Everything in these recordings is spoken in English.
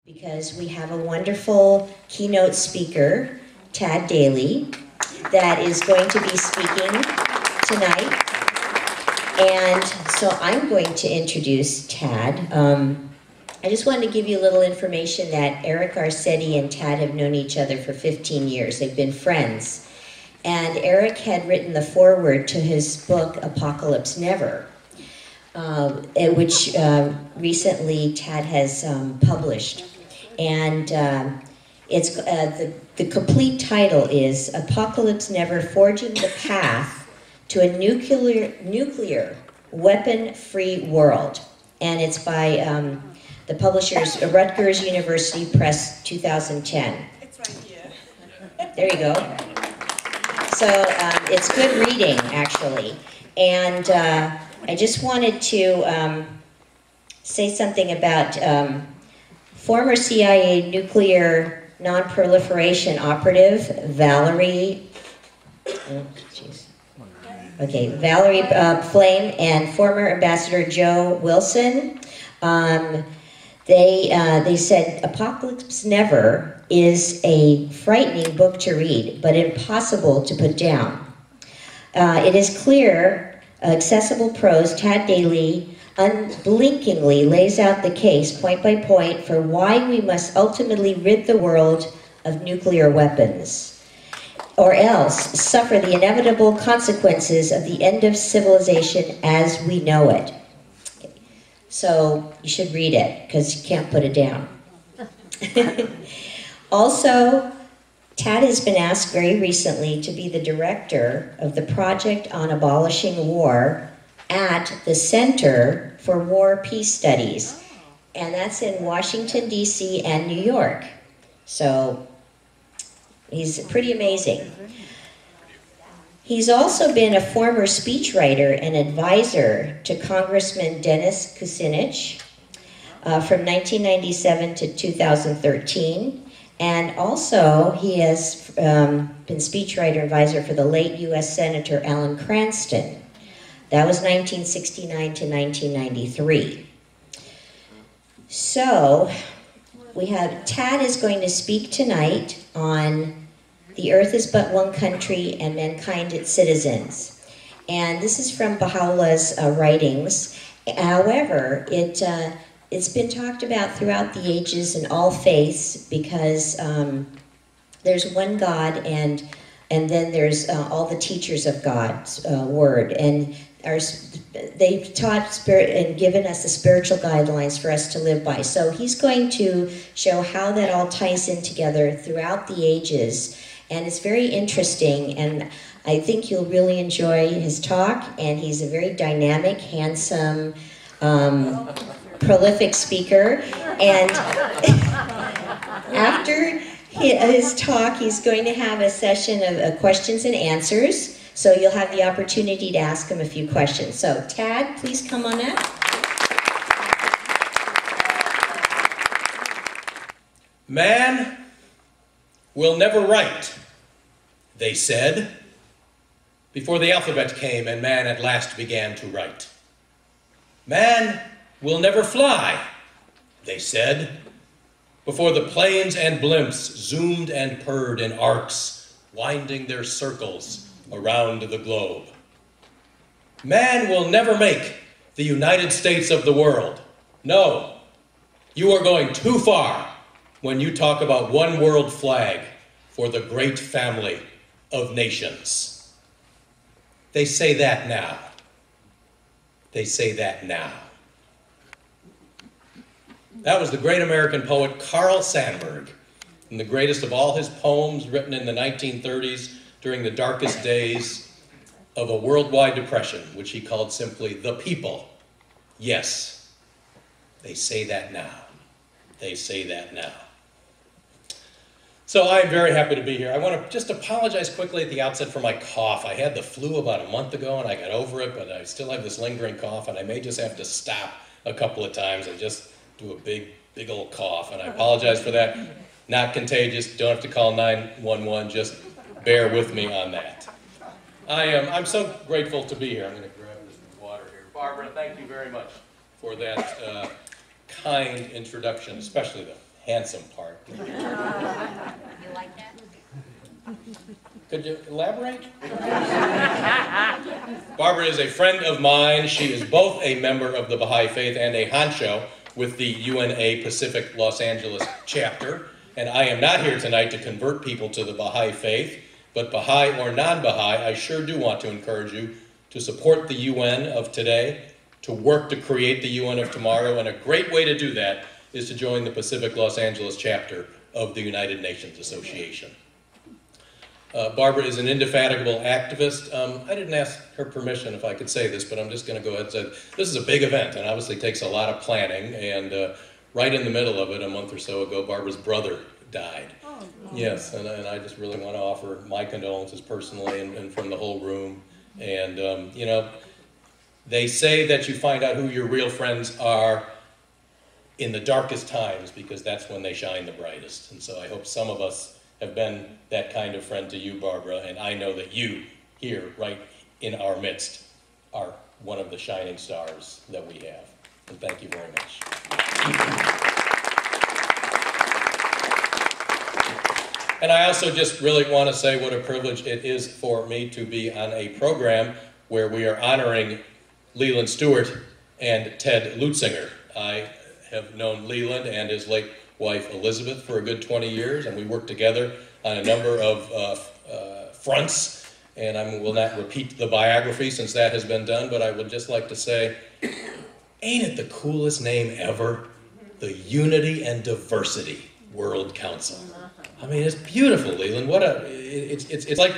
Because we have a wonderful keynote speaker, Tad Daly, that is going to be speaking tonight. And so I'm going to introduce Tad. I just wanted to give you a little information that Eric Garcetti and Tad have known each other for 15 years. They've been friends. And Eric had written the foreword to his book, Apocalypse Never, which recently Tad has published. And it's the complete title is Apocalypse Never: Forging the Path to a Nuclear Weapon-Free World. And it's by the publishers Rutgers University Press 2010. It's right here. There you go. So it's good reading, actually. And I just wanted to say something about former CIA nuclear non-proliferation operative Valerie Plame and former Ambassador Joe Wilson. They said Apocalypse Never is a frightening book to read, but impossible to put down. It is clear, accessible prose. Tad Daly unblinkingly lays out the case, point by point, for why we must ultimately rid the world of nuclear weapons, or else suffer the inevitable consequences of the end of civilization as we know it. So you should read it, because you can't put it down. Also, Tad has been asked very recently to be the director of the Project on Abolishing War at the Center for War Peace Studies, and that's in Washington, D.C. and New York. So he's pretty amazing. He's also been a former speechwriter and advisor to Congressman Dennis Kucinich from 1997 to 2013. And also, he has been speechwriter and advisor for the late U.S. Senator Alan Cranston. That was 1969 to 1993. So, we have Tad is going to speak tonight on The Earth is But One Country and Mankind Its Citizens. And this is from Baha'u'llah's writings. However, it's been talked about throughout the ages in all faiths because there's one God and then there's all the teachers of God's word. And they've taught spirit and given us the spiritual guidelines for us to live by. So he's going to show how that all ties in together throughout the ages. And it's very interesting, and I think you'll really enjoy his talk. And he's a very dynamic, handsome, prolific speaker. And after his talk, he's going to have a session of questions and answers. So you'll have the opportunity to ask him a few questions. So Tad, please come on up. Man will never write, they said, before the alphabet came and man at last began to write. Man will never fly, they said, before the planes and blimps zoomed and purred in arcs, winding their circles around the globe. Man will never make the United States of the world. No, you are going too far when you talk about one world flag for the great family of nations. They say that now. They say that now. That was the great American poet Carl Sandburg, in the greatest of all his poems written in the 1930s during the darkest days of a worldwide depression, which he called simply The People. Yes, they say that now. They say that now. So I'm very happy to be here. I want to just apologize quickly at the outset for my cough. I had the flu about a month ago and I got over it, but I still have this lingering cough and I may just have to stop a couple of times and just do a big old cough, and I apologize for that. Not contagious, don't have to call 911, just bear with me on that. I'm so grateful to be here. I'm going to grab this water here. Barbara, thank you very much for that kind introduction, especially the handsome part. You like that? Could you elaborate? Barbara is a friend of mine. She is both a member of the Baha'i Faith and a honcho with the UNA Pacific Los Angeles chapter. And I am not here tonight to convert people to the Baha'i Faith, but Baha'i or non-Baha'i, I sure do want to encourage you to support the UN of today, to work to create the UN of tomorrow, and a great way to do that is to join the Pacific Los Angeles chapter of the United Nations Association. Barbara is an indefatigable activist. I didn't ask her permission if I could say this, but I'm just going to go ahead and say this is a big event and obviously takes a lot of planning. And right in the middle of it, a month or so ago, Barbara's brother died. Oh, no. Yes, and I just really want to offer my condolences personally and from the whole room. And, you know, they say that you find out who your real friends are in the darkest times because that's when they shine the brightest. And so I hope some of us have been that kind of friend to you, Barbara, and I know that you, here, right in our midst, are one of the shining stars that we have. And thank you very much. And I also just really want to say what a privilege it is for me to be on a program where we are honoring Leland Stewart and Ted Lutzinger. I have known Leland and his late wife Elizabeth for a good 20 years, and we worked together on a number of fronts, and I will not repeat the biography since that has been done, but I would just like to say, ain't it the coolest name ever? The Unity and Diversity World Council. I mean, it's beautiful, Leland. What a, it's like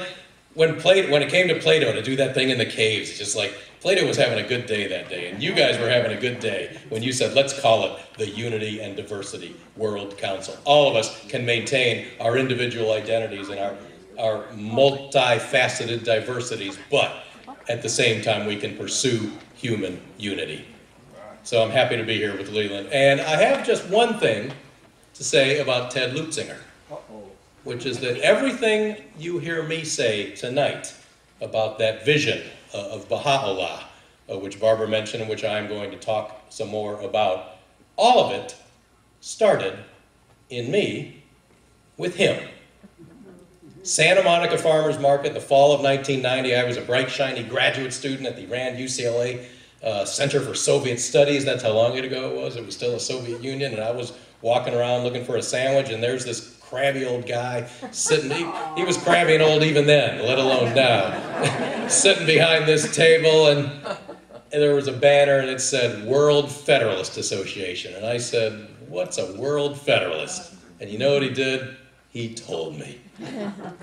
when it came to Plato to do that thing in the caves, it's just like, Plato was having a good day that day, and you guys were having a good day when you said, let's call it the Unity and Diversity World Council. All of us can maintain our individual identities and our multifaceted diversities, but at the same time we can pursue human unity. So I'm happy to be here with Leland. And I have just one thing to say about Ted Lutzinger, which is that everything you hear me say tonight about that vision of Baha'u'llah, which Barbara mentioned and which I'm going to talk some more about, all of it started in me with him. Santa Monica Farmers Market, the fall of 1990, I was a bright, shiny graduate student at the Rand UCLA Center for Soviet Studies. That's how long ago it was. It was still a Soviet Union, and I was walking around looking for a sandwich, and there's this crabby old guy sitting, he was crabby and old even then, let alone now, sitting behind this table, and there was a banner and it said World Federalist Association. And I said, what's a World Federalist? And you know what he did? He told me.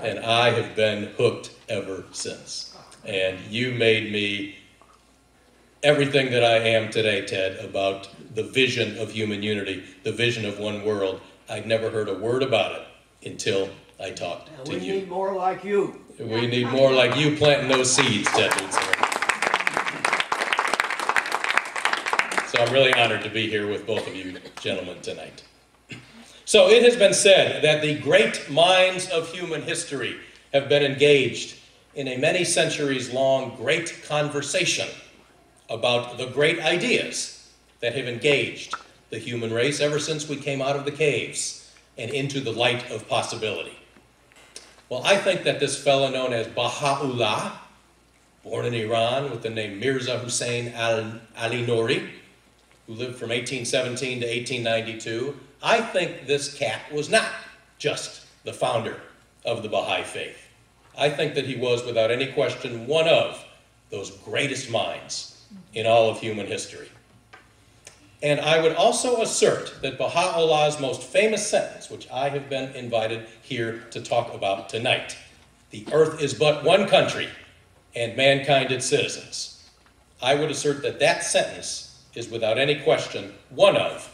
And I have been hooked ever since. And you made me everything that I am today, Ted, about the vision of human unity, the vision of one world. I'd never heard a word about it until I talked to you. We need more like you. We need more like you planting those seeds, Ted Lutzinger. So I'm really honored to be here with both of you gentlemen tonight. So it has been said that the great minds of human history have been engaged in a many centuries long great conversation about the great ideas that have engaged the human race ever since we came out of the caves and into the light of possibility. Well, I think that this fellow known as Baha'u'llah, born in Iran with the name Mirza Hussein Ali Nouri, who lived from 1817 to 1892, I think this cat was not just the founder of the Baha'i Faith. I think that he was, without any question, one of those greatest minds in all of human history. And I would also assert that Baha'u'llah's most famous sentence, which I have been invited here to talk about tonight, the earth is but one country and mankind its citizens. I would assert that that sentence is without any question one of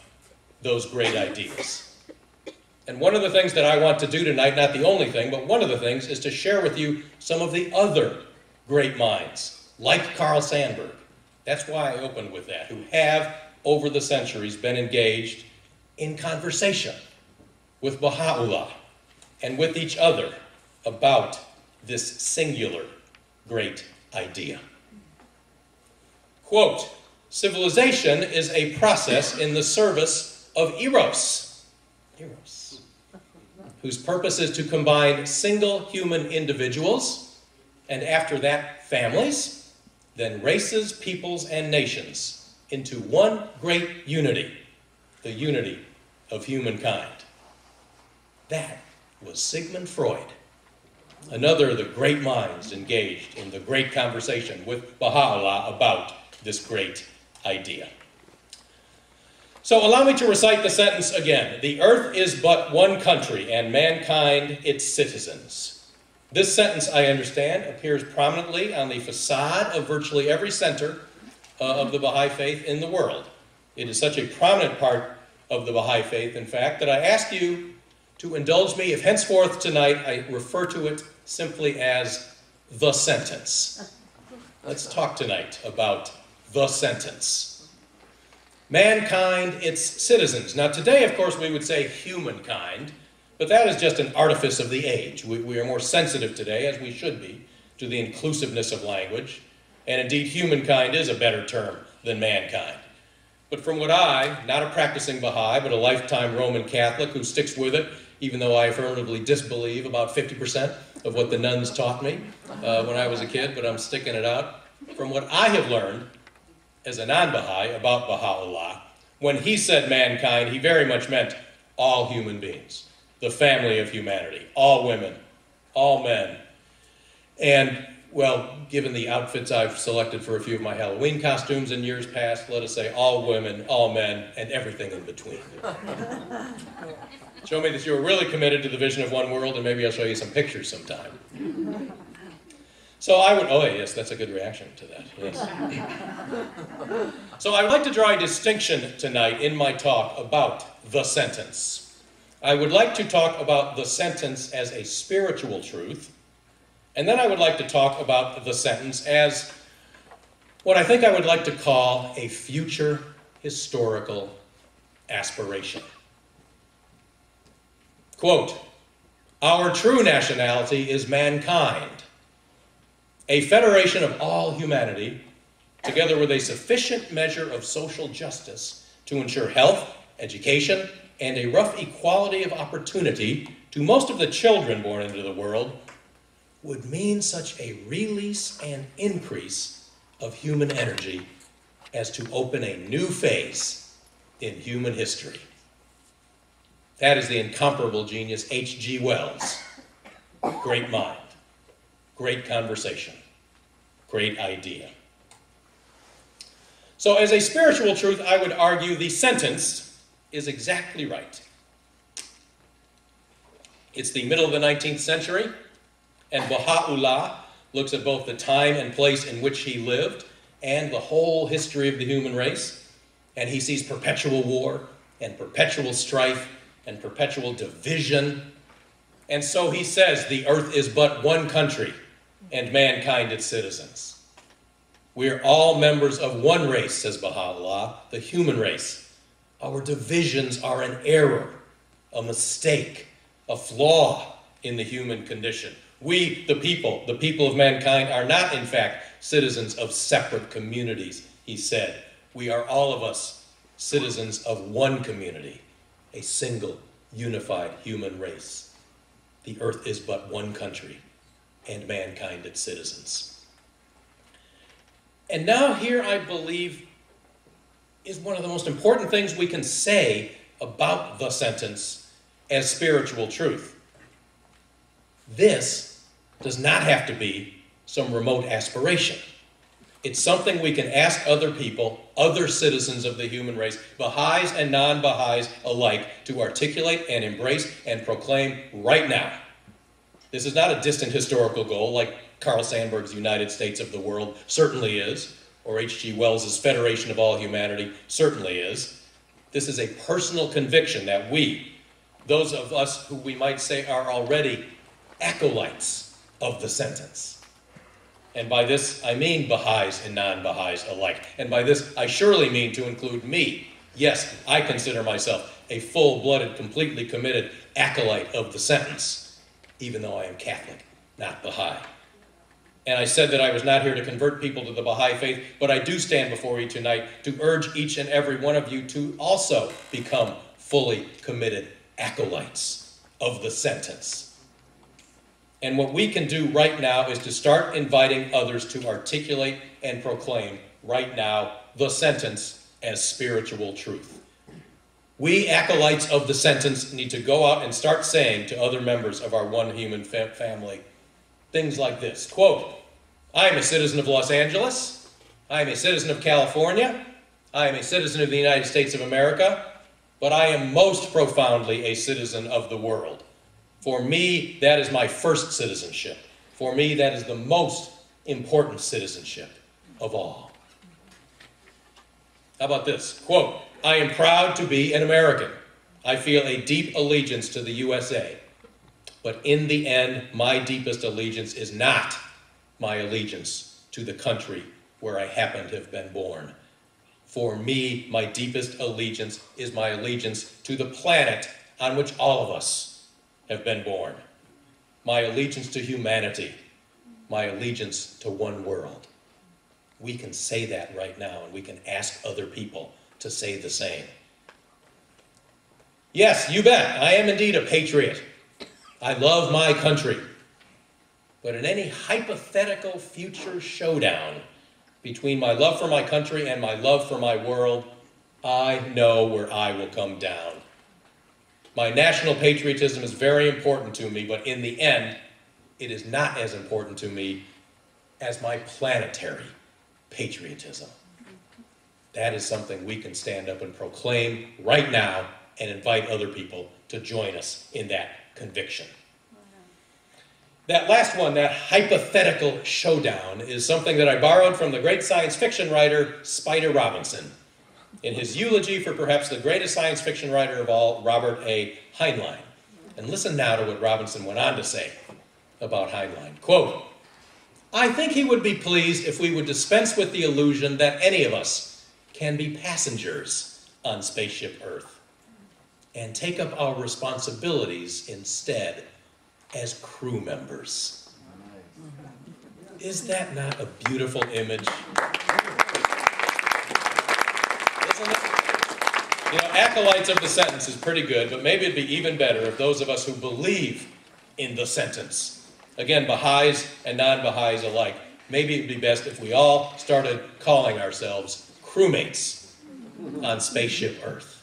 those great ideas. And one of the things that I want to do tonight, not the only thing, but one of the things, is to share with you some of the other great minds, like Carl Sandburg. That's why I opened with that, who have, over the centuries, been engaged in conversation with Baha'u'llah and with each other about this singular great idea. Quote, civilization is a process in the service of eros. Eros, whose purpose is to combine single human individuals, and after that, families, then races, peoples, and nations into one great unity, the unity of humankind. That was Sigmund Freud, another of the great minds engaged in the great conversation with Baha'u'llah about this great idea. So allow me to recite the sentence again. The earth is but one country, and mankind its citizens. This sentence, I understand, appears prominently on the facade of virtually every center of the Baha'i faith in the world. It is such a prominent part of the Baha'i faith, in fact, that I ask you to indulge me if henceforth tonight I refer to it simply as the sentence. Let's talk tonight about the sentence. Mankind, its citizens. Now today, of course, we would say humankind, but that is just an artifice of the age. We are more sensitive today, as we should be, to the inclusiveness of language, and indeed humankind is a better term than mankind. But from what I, not a practicing Baha'i, but a lifetime Roman Catholic who sticks with it, even though I affirmatively disbelieve about 50% of what the nuns taught me when I was a kid, but I'm sticking it out. From what I have learned as a non-Baha'i about Baha'u'llah, when he said mankind, he very much meant all human beings, the family of humanity, all women, all men. And, well, given the outfits I've selected for a few of my Halloween costumes in years past, let us say all women, all men, and everything in between. Show me that you're really committed to the vision of one world, and maybe I'll show you some pictures sometime. So I would, oh yes, that's a good reaction to that, yes. So I would like to draw a distinction tonight in my talk about the sentence. I would like to talk about the sentence as a spiritual truth, and then I would like to talk about the sentence as what I think I would like to call a future historical aspiration. Quote, "Our true nationality is mankind, a federation of all humanity, together with a sufficient measure of social justice to ensure health, education, and a rough equality of opportunity to most of the children born into the world, would mean such a release and increase of human energy as to open a new phase in human history." That is the incomparable genius H.G. Wells. Great mind. Great conversation, great idea. So as a spiritual truth, I would argue the sentence is exactly right. It's the middle of the 19th century, and Baha'u'llah looks at both the time and place in which he lived and the whole history of the human race, and he sees perpetual war and perpetual strife and perpetual division. And so he says the earth is but one country, and mankind its citizens. We are all members of one race, says Baha'u'llah, the human race. Our divisions are an error, a mistake, a flaw in the human condition. We, the people of mankind, are not, in fact, citizens of separate communities, he said. We are all of us citizens of one community, a single, unified human race. The earth is but one country, and mankind its citizens. And now here, I believe, is one of the most important things we can say about the sentence as spiritual truth. This does not have to be some remote aspiration. It's something we can ask other people, other citizens of the human race, Baha'is and non-Baha'is alike, to articulate and embrace and proclaim right now. This is not a distant historical goal like Carl Sandburg's United States of the World certainly is, or H.G. Wells' Federation of All Humanity certainly is. This is a personal conviction that we, those of us who we might say are already acolytes of the sentence. And by this, I mean Baha'is and non-Baha'is alike. And by this, I surely mean to include me. Yes, I consider myself a full-blooded, completely committed acolyte of the sentence, even though I am Catholic, not Baha'i. And I said that I was not here to convert people to the Baha'i faith, but I do stand before you tonight to urge each and every one of you to also become fully committed acolytes of the sentence. And what we can do right now is to start inviting others to articulate and proclaim right now the sentence as spiritual truth. We acolytes of the sentence need to go out and start saying to other members of our one human family things like this, quote, I am a citizen of Los Angeles. I am a citizen of California. I am a citizen of the United States of America. But I am most profoundly a citizen of the world. For me, that is my first citizenship. For me, that is the most important citizenship of all. How about this? Quote, I am proud to be an American. I feel a deep allegiance to the USA. But in the end, my deepest allegiance is not my allegiance to the country where I happen to have been born. For me, my deepest allegiance is my allegiance to the planet on which all of us have been born. My allegiance to humanity, my allegiance to one world. We can say that right now, and we can ask other people to say the same. Yes, you bet, I am indeed a patriot. I love my country. But in any hypothetical future showdown between my love for my country and my love for my world, I know where I will come down. My national patriotism is very important to me, but in the end, it is not as important to me as my planetary patriotism. That is something we can stand up and proclaim right now and invite other people to join us in that conviction. That last one, that hypothetical showdown, is something that I borrowed from the great science fiction writer Spider Robinson in his eulogy for perhaps the greatest science fiction writer of all, Robert A. Heinlein. And listen now to what Robinson went on to say about Heinlein. Quote, I think he would be pleased if we would dispense with the illusion that any of us can be passengers on Spaceship Earth and take up our responsibilities instead as crew members. Is that not a beautiful image? Isn't it? You know, acolytes of the sentence is pretty good, but maybe it'd be even better if those of us who believe in the sentence, again, Baha'is and non-Baha'is alike, maybe it'd be best if we all started calling ourselves crewmates on Spaceship Earth.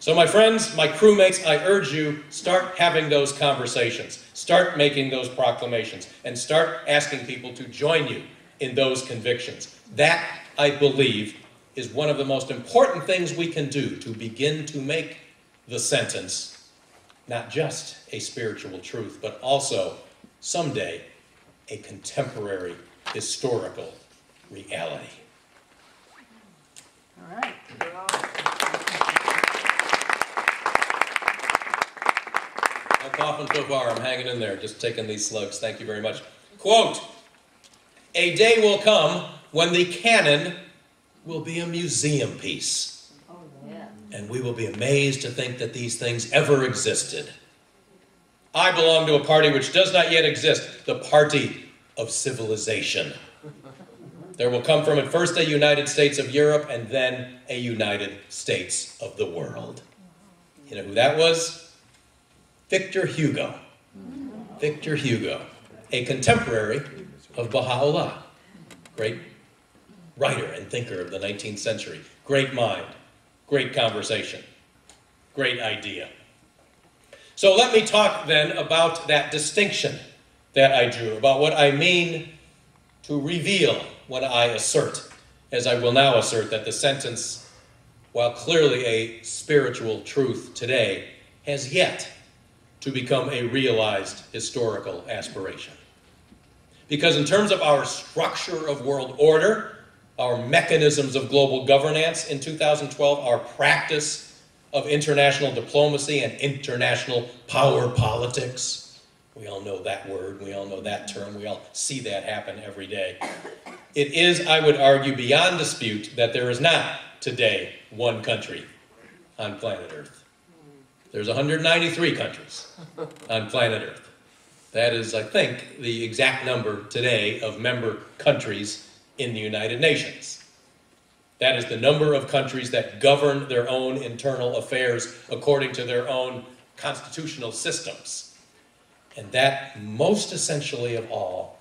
So my friends, my crewmates, I urge you, start having those conversations, start making those proclamations, and start asking people to join you in those convictions. That, I believe, is one of the most important things we can do to begin to make the sentence not just a spiritual truth, but also someday a contemporary historical reality. All right. No coughing so far. I'm hanging in there, just taking these slugs. Thank you very much. Quote, a day will come when the canon will be a museum piece. Oh, yeah. And we will be amazed to think that these things ever existed. I belong to a party which does not yet exist, the party of civilization. There will come from it first a United States of Europe and then a United States of the world. You know who that was? Victor Hugo. Victor Hugo, a contemporary of Baha'u'llah. Great writer and thinker of the 19th century. Great mind, great conversation, great idea. So let me talk then about that distinction that I drew, about what I mean to reveal when I assert, as I will now assert, that the sentence, while clearly a spiritual truth today, has yet to become a realized historical aspiration. Because in terms of our structure of world order, our mechanisms of global governance in 2012, our practice of international diplomacy and international power politics, we all know that word, we all know that term, we all see that happen every day. It is, I would argue, beyond dispute that there is not today one country on planet Earth. There's 193 countries on planet Earth. That is, I think, the exact number today of member countries in the United Nations. That is the number of countries that govern their own internal affairs according to their own constitutional systems. And that, most essentially of all,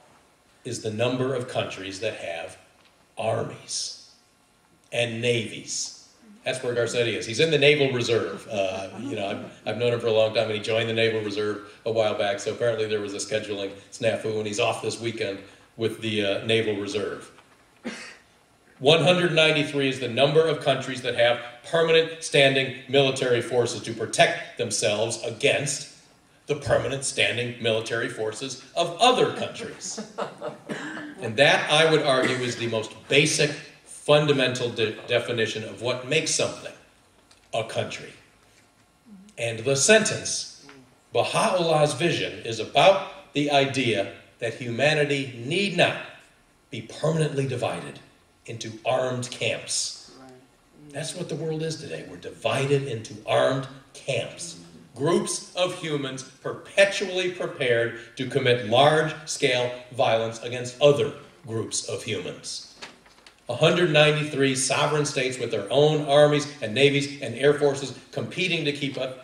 is the number of countries that have armies and navies. That's where Garcetti is. He's in the Naval Reserve. I've known him for a long time, and he joined the Naval Reserve a while back, so apparently there was a scheduling snafu, and he's off this weekend with the Naval Reserve. 193 is the number of countries that have permanent standing military forces to protect themselves against the permanent standing military forces of other countries. And that, I would argue, is the most basic, fundamental definition of what makes something a country. And the sentence, Baha'u'llah's vision, is about the idea that humanity need not be permanently divided into armed camps. That's what the world is today. We're divided into armed camps. Groups of humans perpetually prepared to commit large-scale violence against other groups of humans. 193 sovereign states with their own armies and navies and air forces competing to keep up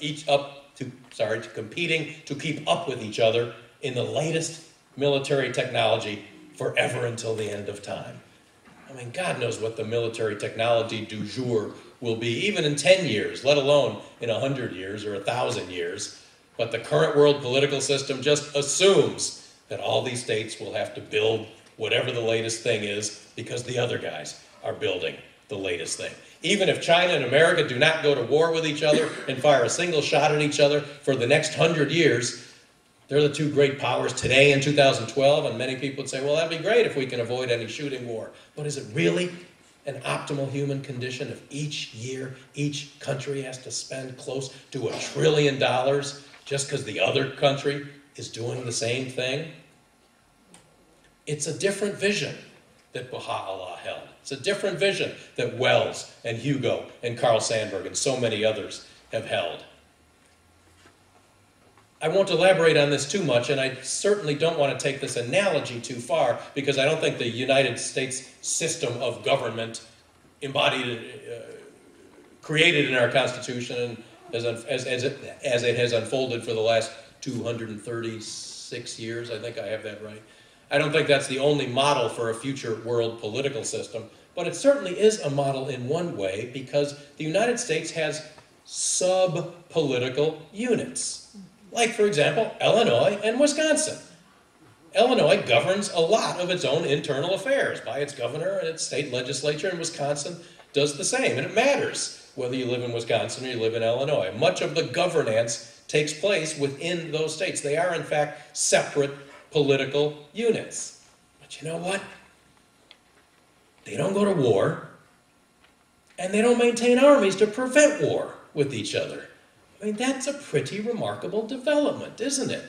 with each other in the latest military technology forever until the end of time. I mean, God knows what the military technology du jour will be, even in 10 years, let alone in 100 years or 1,000 years. But the current world political system just assumes that all these states will have to build whatever the latest thing is because the other guys are building the latest thing. Even if China and America do not go to war with each other and fire a single shot at each other for the next 100 years, they're the two great powers today in 2012, and many people would say, well, that'd be great if we can avoid any shooting war. But is it really an optimal human condition if each year, each country has to spend close to $1 trillion just because the other country is doing the same thing? It's a different vision that Baha'u'llah held. It's a different vision that Wells and Hugo and Carl Sandburg and so many others have held. I won't elaborate on this too much, and I certainly don't want to take this analogy too far, because I don't think the United States system of government created in our Constitution and as it has unfolded for the last 236 years, I think I have that right. I don't think that's the only model for a future world political system, but it certainly is a model in one way, because the United States has sub-political units. Like, for example, Illinois and Wisconsin. Illinois governs a lot of its own internal affairs by its governor and its state legislature, and Wisconsin does the same. And it matters whether you live in Wisconsin or you live in Illinois. Much of the governance takes place within those states. They are, in fact, separate political units. But you know what? They don't go to war, and they don't maintain armies to prevent war with each other. I mean, that's a pretty remarkable development, isn't it?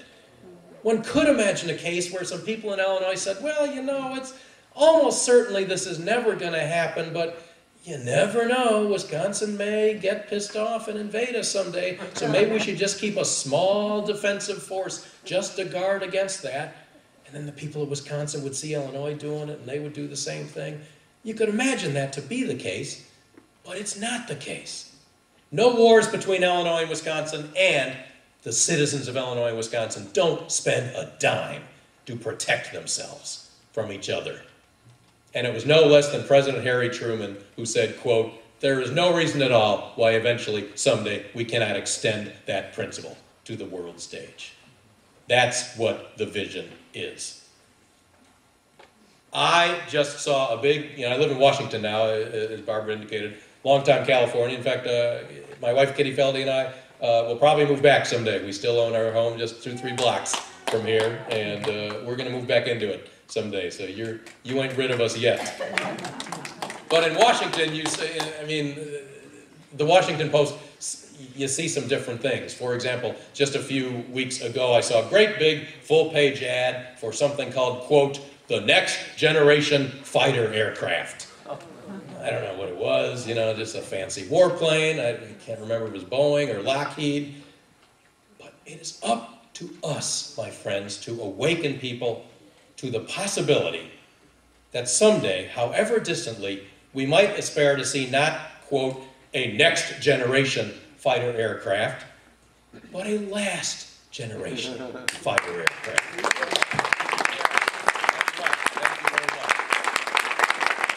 One could imagine a case where some people in Illinois said, well, you know, it's almost certainly this is never going to happen, but you never know. Wisconsin may get pissed off and invade us someday, so maybe we should just keep a small defensive force just to guard against that. And then the people of Wisconsin would see Illinois doing it, and they would do the same thing. You could imagine that to be the case, but it's not the case. No wars between Illinois and Wisconsin, and the citizens of Illinois and Wisconsin don't spend a dime to protect themselves from each other. And it was no less than President Harry Truman who said, quote, there is no reason at all why eventually, someday, we cannot extend that principle to the world stage. That's what the vision is. I just saw a big, I live in Washington now, as Barbara indicated, longtime California. In fact, my wife Kitty Feldy and I will probably move back someday. We still own our home just 2-3 blocks from here, and we're going to move back into it someday. So you ain't rid of us yet. But in Washington, the Washington Post, you see some different things. For example, just a few weeks ago, I saw a great big full-page ad for something called, quote, the next generation fighter aircraft. I don't know what it was, just a fancy warplane. I can't remember if it was Boeing or Lockheed. But it is up to us, my friends, to awaken people to the possibility that someday, however distantly, we might aspire to see not, quote, a next generation fighter aircraft, but a last generation fighter aircraft.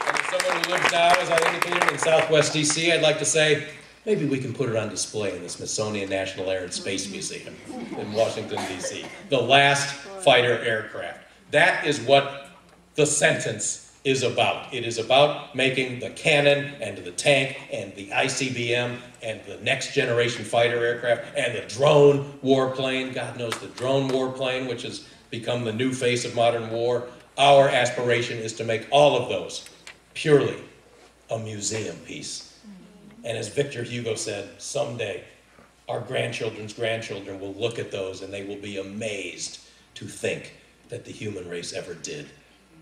And as someone who lives now, as I indicated, in Southwest DC, I'd like to say, maybe we can put it on display in the Smithsonian National Air and Space Museum in Washington, D.C. The last fighter aircraft. That is what the sentence is about. It is about making the cannon and the tank and the ICBM and the next generation fighter aircraft and the drone warplane, God knows the drone warplane, which has become the new face of modern war. Our aspiration is to make all of those purely a museum piece. And as Victor Hugo said, someday our grandchildren's grandchildren will look at those and they will be amazed to think that the human race ever did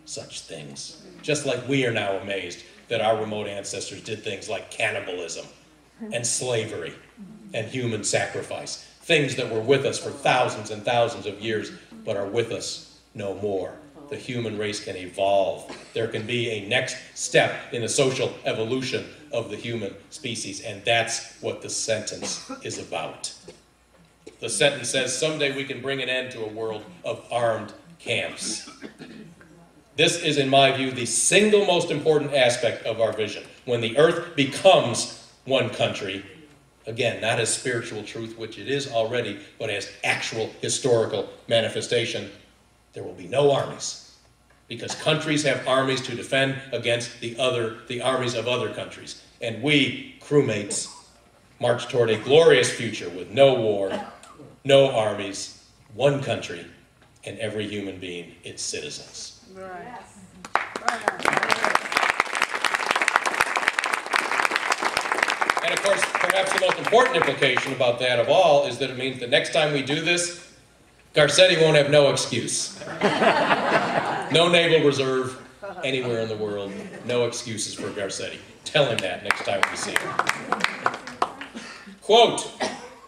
such things. Just like we are now amazed that our remote ancestors did things like cannibalism and slavery and human sacrifice. Things that were with us for thousands and thousands of years, but are with us no more. The human race can evolve. There can be a next step in the social evolution of the human species, and that's what the sentence is about. The sentence says, someday we can bring an end to a world of armed camps. This is, in my view, the single most important aspect of our vision. When the earth becomes one country, again, not as spiritual truth, which it is already, but as actual historical manifestation, there will be no armies, because countries have armies to defend against the armies of other countries. And we, crewmates, march toward a glorious future with no war, no armies, one country, and every human being its citizens. Right. And of course, perhaps the most important implication about that of all is that it means the next time we do this, Garcetti won't have no excuse. No naval reserve anywhere in the world. No excuses for Garcetti. Tell him that next time we see him. Quote,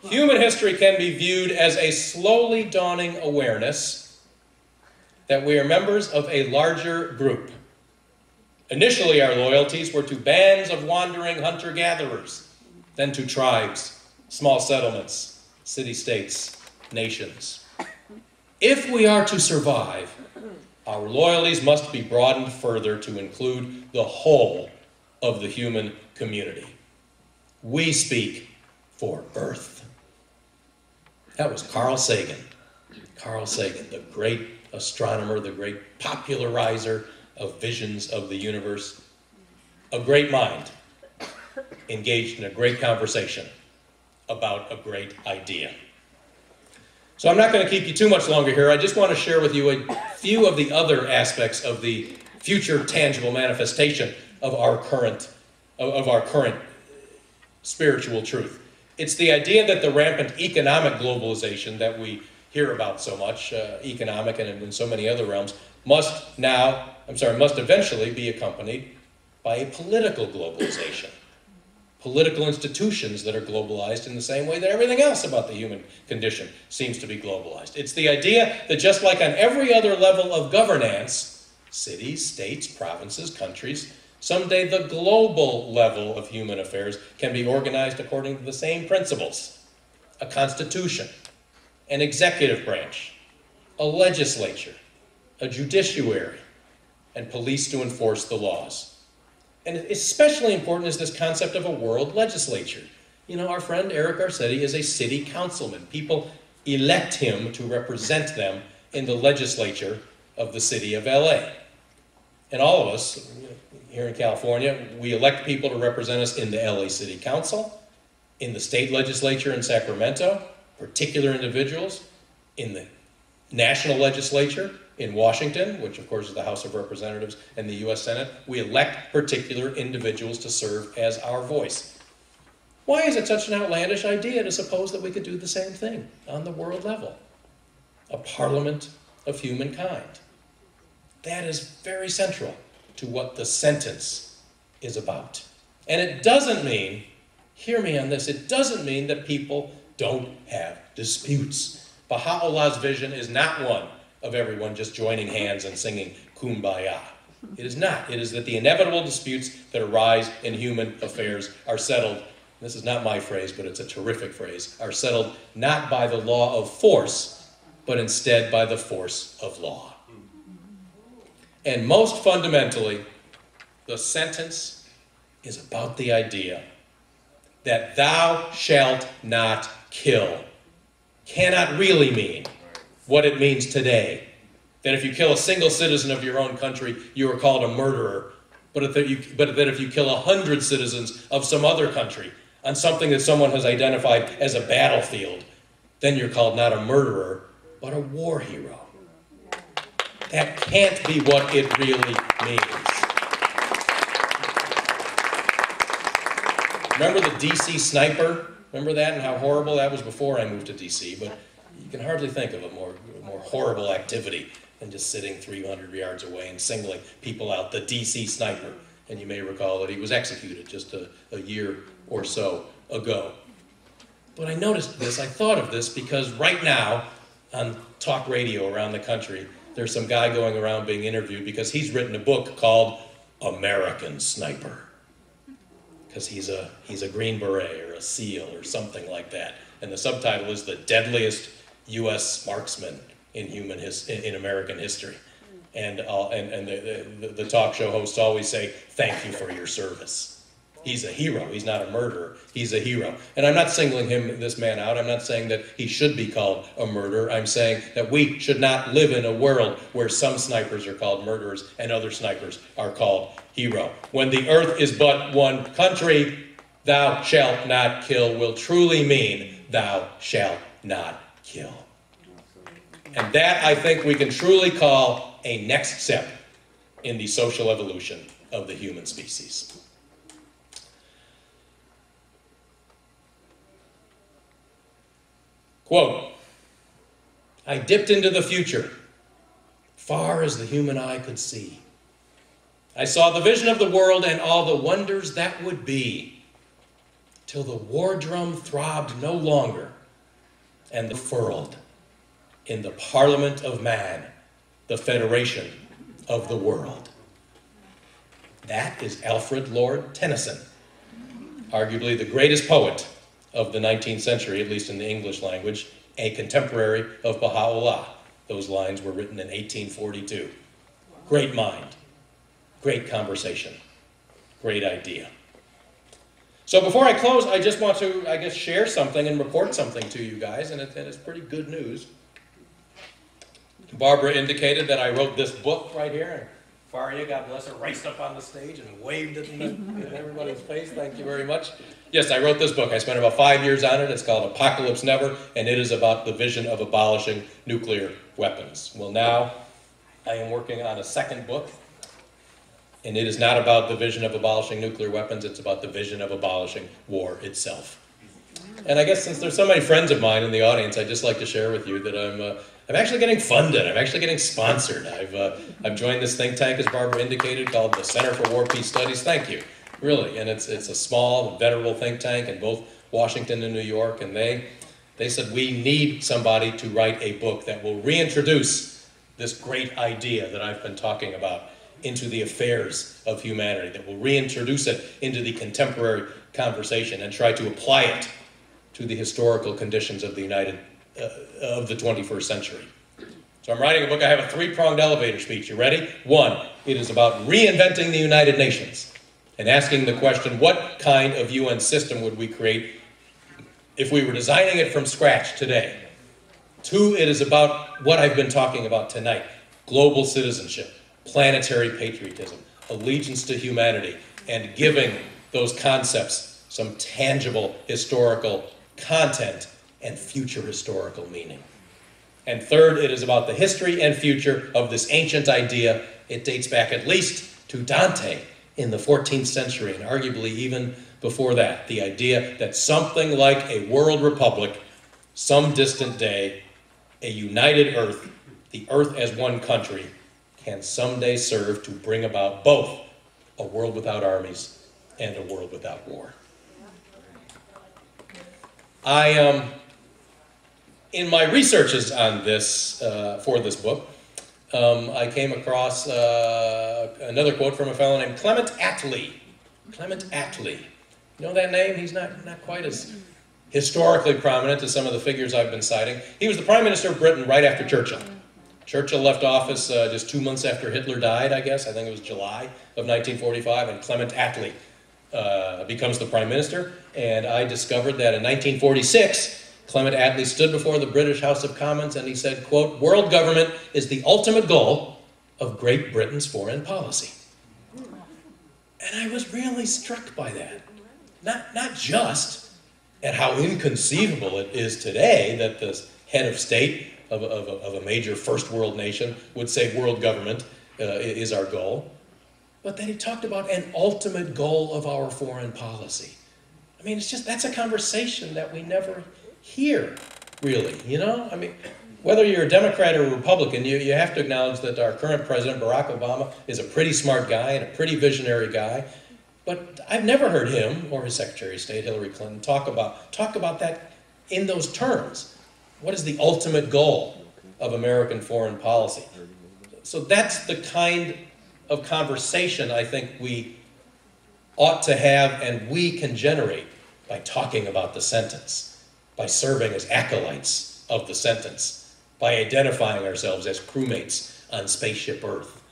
human history can be viewed as a slowly dawning awareness that we are members of a larger group. Initially, our loyalties were to bands of wandering hunter-gatherers, then to tribes, small settlements, city-states, nations. If we are to survive, our loyalties must be broadened further to include the whole of the human community. We speak for Earth. That was Carl Sagan. Carl Sagan, the great astronomer, the great popularizer of visions of the universe. A great mind engaged in a great conversation about a great idea. So I'm not going to keep you too much longer here. I just want to share with you a few of the other aspects of the future tangible manifestation of our current spiritual truth. It's the idea that the rampant economic globalization that we hear about so much, economic and in so many other realms, must eventually be accompanied by a political globalization. Political institutions that are globalized in the same way that everything else about the human condition seems to be globalized. It's the idea that just like on every other level of governance, cities, states, provinces, countries, someday the global level of human affairs can be organized according to the same principles. A constitution, an executive branch, a legislature, a judiciary, and police to enforce the laws. And especially important is this concept of a world legislature. You know, our friend Eric Garcetti is a city councilman. People elect him to represent them in the legislature of the city of LA. And all of us here in California, we elect people to represent us in the LA City Council, in the state legislature in Sacramento, particular individuals, in the national legislature in Washington, which of course is the House of Representatives, and the US Senate. We elect particular individuals to serve as our voice. Why is it such an outlandish idea to suppose that we could do the same thing on the world level? A parliament of humankind. That is very central to what the sentence is about. And it doesn't mean, hear me on this, it doesn't mean that people don't have disputes. Baha'u'llah's vision is not one of everyone just joining hands and singing Kumbaya. It is not. It is that the inevitable disputes that arise in human affairs are settled, this is not my phrase, but it's a terrific phrase, are settled not by the law of force, but instead by the force of law. And most fundamentally, the sentence is about the idea that thou shalt not kill cannot really mean what it means today. That if you kill a single citizen of your own country, you are called a murderer. But that if you kill 100 citizens of some other country on something that someone has identified as a battlefield, then you're called not a murderer, but a war hero. That can't be what it really means. Remember the DC sniper? Remember that and how horrible that was before I moved to DC? But you can hardly think of a more horrible activity than just sitting 300 yards away and singling people out. The DC sniper. And you may recall that he was executed just a year or so ago. But I noticed this, I thought of this, because right now on talk radio around the country, there's some guy going around being interviewed because he's written a book called American Sniper. Because he's a Green Beret or a SEAL or something like that. And the subtitle is The Deadliest U.S. Marksman in American history. And the talk show hosts always say, thank you for your service. He's a hero. He's not a murderer. He's a hero. And I'm not singling this man out. I'm not saying that he should be called a murderer. I'm saying that we should not live in a world where some snipers are called murderers and other snipers are called hero. When the earth is but one country, thou shalt not kill will truly mean thou shalt not kill. And that, I think, we can truly call a next step in the social evolution of the human species. Quote, I dipped into the future, far as the human eye could see. I saw the vision of the world and all the wonders that would be, till the war drum throbbed no longer, and furled in the Parliament of Man, the Federation of the World. That is Alfred Lord Tennyson, arguably the greatest poet of the 19th century, at least in the English language, a contemporary of Baha'u'llah. Those lines were written in 1842. Great mind, great conversation, great idea. So before I close, I just want to, share something and report something to you guys, and it's pretty good news. Barbara indicated that I wrote this book right here, and Faria, God bless her, raced up on the stage and waved it in everybody's face. Thank you very much. Yes, I wrote this book. I spent about 5 years on it. It's called Apocalypse Never, and it is about the vision of abolishing nuclear weapons. Well, now I am working on a second book, and it is not about the vision of abolishing nuclear weapons. It's about the vision of abolishing war itself. And I guess since there's so many friends of mine in the audience, I'd just like to share with you that I'm actually getting funded. I'm actually getting sponsored. I've joined this think tank, as Barbara indicated, called the Center for War Peace Studies. Thank you, really. And it's a small, venerable think tank in both Washington and New York. And they said, we need somebody to write a book that will reintroduce this great idea that I've been talking about into the affairs of humanity, that will reintroduce it into the contemporary conversation and try to apply it to the historical conditions of the 21st century. So I'm writing a book. I have a three-pronged elevator speech. You ready? 1, it is about reinventing the United Nations and asking the question, what kind of UN system would we create if we were designing it from scratch today? 2, it is about what I've been talking about tonight, global citizenship, planetary patriotism, allegiance to humanity, and giving those concepts some tangible historical content and future historical meaning. And 3rd, it is about the history and future of this ancient idea. It dates back at least to Dante in the 14th century, and arguably even before that, the idea that something like a world republic, some distant day, a united earth, the earth as one country, can someday serve to bring about both a world without armies and a world without war. In my researches on this, for this book, I came across another quote from a fellow named Clement Attlee. Clement Attlee. You know that name? He's not quite as historically prominent as some of the figures I've been citing. He was the Prime Minister of Britain right after Churchill. Churchill left office just 2 months after Hitler died, I guess. I think it was July of 1945, and Clement Attlee becomes the Prime Minister. And I discovered that in 1946, Clement Attlee stood before the British House of Commons and he said, quote, "World government is the ultimate goal of Great Britain's foreign policy." And I was really struck by that. Not just at how inconceivable it is today that the head of state of a major first world nation would say world government is our goal, but that he talked about an ultimate goal of our foreign policy. I mean, that's a conversation that we never hear, really, you know? I mean, whether you're a Democrat or a Republican, you have to acknowledge that our current president, Barack Obama, is a pretty smart guy and a pretty visionary guy. But I've never heard him or his Secretary of State, Hillary Clinton, talk about that in those terms. What is the ultimate goal of American foreign policy? So that's the kind of conversation I think we ought to have and we can generate by talking about the sentence, by serving as acolytes of the sentence, by identifying ourselves as crewmates on Spaceship Earth.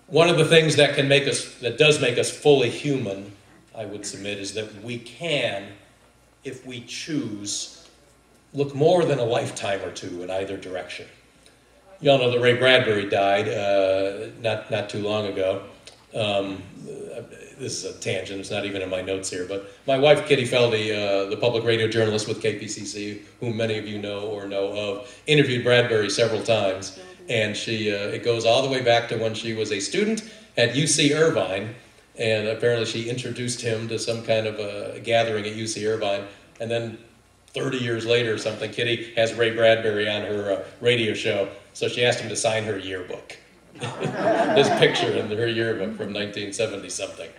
One of the things that does make us fully human, I would submit, is that we can, if we choose, look more than a lifetime or two in either direction. You all know that Ray Bradbury died not too long ago. This is a tangent, it's not even in my notes here, but my wife, Kitty Feldy, the public radio journalist with KPCC, whom many of you know or know of, interviewed Bradbury several times, and it goes all the way back to when she was a student at UC Irvine, and apparently she introduced him to some kind of a gathering at UC Irvine, and then 30 years later or something, Kitty has Ray Bradbury on her radio show, so she asked him to sign her yearbook. This picture in her yearbook from 1970-something.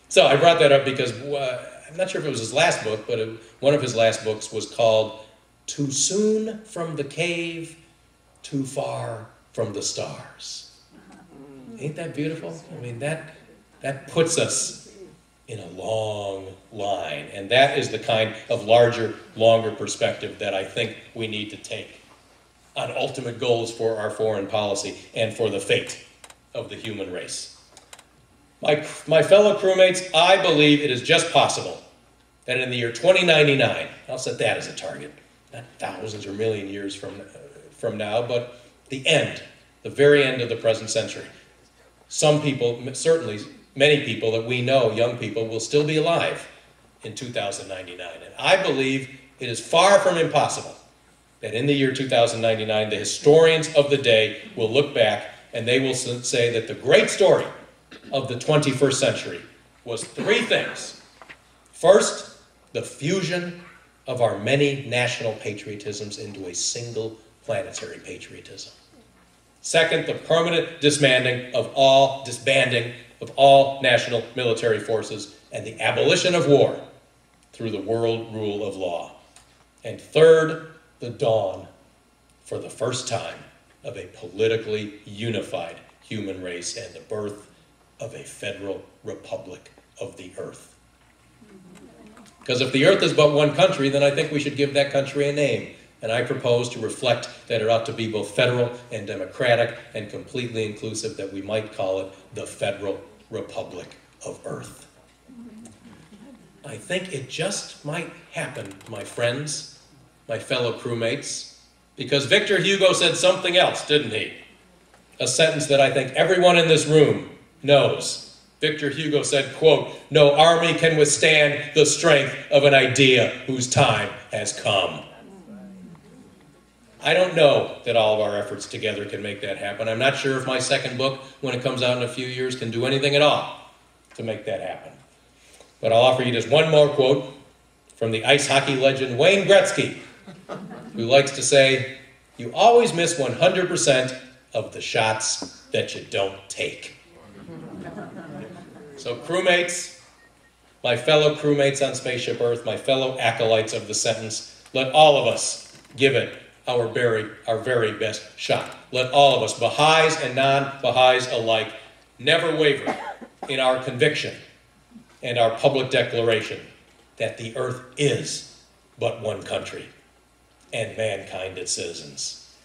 So I brought that up because I'm not sure if it was his last book, but one of his last books was called Too Soon from the Cave, Too Far from the Stars. Ain't that beautiful? I mean, that puts us in a long line, and that is the kind of larger, longer perspective that I think we need to take on ultimate goals for our foreign policy and for the fate of the human race. My fellow crewmates, I believe it is just possible that in the year 2099, I'll set that as a target, not thousands or million years from now, but the very end of the present century. Some people, certainly many people that we know, young people, will still be alive in 2099. And I believe it is far from impossible that in the year 2099, the historians of the day will look back and they will say that the great story of the 21st century was three things. First, the fusion of our many national patriotisms into a single planetary patriotism. Second, the permanent disbanding of all national military forces and the abolition of war through the world rule of law. And third, the dawn, for the first time, of a politically unified human race and the birth of a federal republic of the earth. Because if the earth is but one country, then I think we should give that country a name. And I propose to reflect that it ought to be both federal and democratic and completely inclusive, that we might call it the Federal Republic of Earth. I think it just might happen, my friends, my fellow crewmates, because Victor Hugo said something else, didn't he? A sentence that I think everyone in this room knows. Victor Hugo said, quote, "No army can withstand the strength of an idea whose time has come." I don't know that all of our efforts together can make that happen. I'm not sure if my second book, when it comes out in a few years, can do anything at all to make that happen. But I'll offer you just one more quote from the ice hockey legend Wayne Gretzky, who likes to say, "You always miss 100% of the shots that you don't take." So crewmates, my fellow crewmates on Spaceship Earth, my fellow acolytes of the sentence, let all of us give it our very best shot. Let all of us, Baha'is and non-Baha'is alike, never waver in our conviction and our public declaration that the earth is but one country and mankind its citizens.